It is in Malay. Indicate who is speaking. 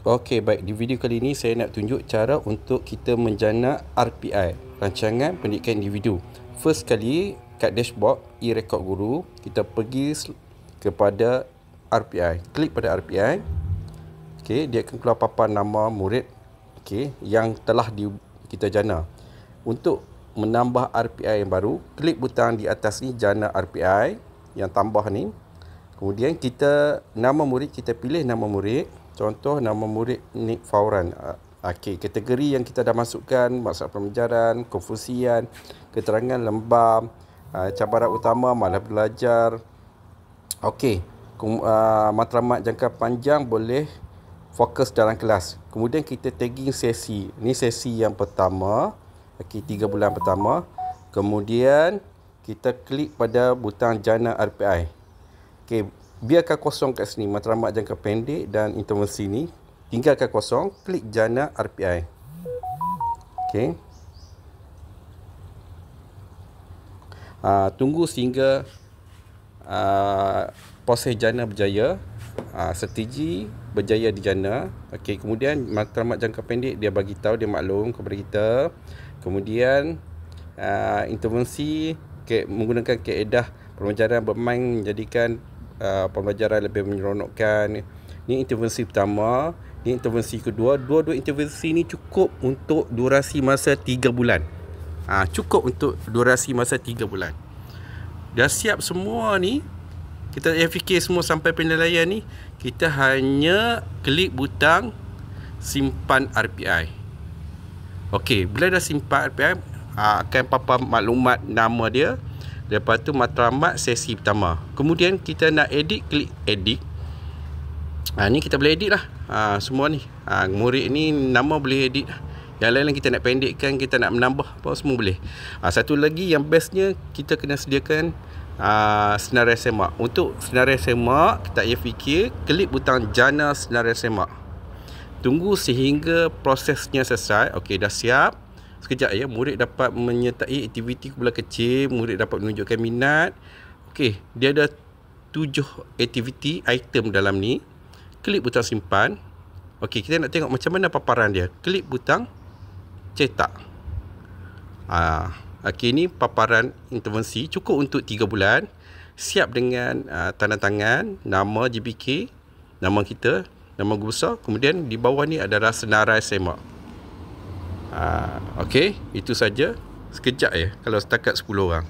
Speaker 1: Okey, baik. Di video kali ini saya nak tunjuk cara untuk kita menjana RPI, Rancangan Pendidikan Individu. First kali kat dashboard e-record guru, kita pergi kepada RPI. Klik pada RPI. Okey, dia akan keluar papan nama murid yang telah kita jana. Untuk menambah RPI yang baru, klik butang di atas ni, jana RPI yang tambah ni. Kemudian nama murid, kita pilih nama murid. Contoh nama murid Nik Fauran. Kategori yang kita dah masukkan, maksud pembelajaran, konfusian, keterangan lembam, cabaran utama, malas belajar. Matlamat jangka panjang boleh fokus dalam kelas. Kemudian kita tagging sesi. Ini sesi yang pertama, 3 bulan pertama. Kemudian kita klik pada butang jana RPI. Biarkan kosong kat sini, matlamat jangka pendek dan intervensi ni. Tinggalkan kosong, klik jana RPI. Tunggu sehingga proses jana berjaya. Strategi berjaya dijana. Kemudian matlamat jangka pendek dia bagi tahu, dia maklum kepada kita. Kemudian intervensi menggunakan kaedah pembelajaran bermain menjadikan pembelajaran lebih menyeronokkan. Ini intervensi pertama. Ini intervensi kedua. Dua-dua intervensi ni cukup untuk durasi masa 3 bulan. Cukup untuk durasi masa 3 bulan. Dah siap semua ni. Kita fikir semua sampai penilaian ni. Kita hanya klik butang simpan RPI. Bila dah simpan RPI, akan papan maklumat nama dia. Lepas tu matlamat sesi pertama. Kemudian kita nak edit, klik edit. Ni kita boleh edit lah. Semua ni. Murid ni nama boleh edit. Yang lain kita nak pendekkan, kita nak menambah apa, semua boleh. Satu lagi yang bestnya, kita kena sediakan senarai semak. Untuk senarai semak, tak payah fikir, klik butang jana senarai semak. Tunggu sehingga prosesnya selesai. Dah siap. Sekejap ya, murid dapat menyertai aktiviti kumpulan kecil, murid dapat menunjukkan minat. Dia ada 7 aktiviti item dalam ni. Klik butang simpan. Kita nak tengok macam mana paparan dia. Klik butang cetak. Ini paparan intervensi, cukup untuk 3 bulan. Siap dengan tanda tangan, nama GPK, nama kita, nama guru besar. Kemudian di bawah ni adalah senarai semak. Itu saja. Sekejap ya kalau setakat 10 orang.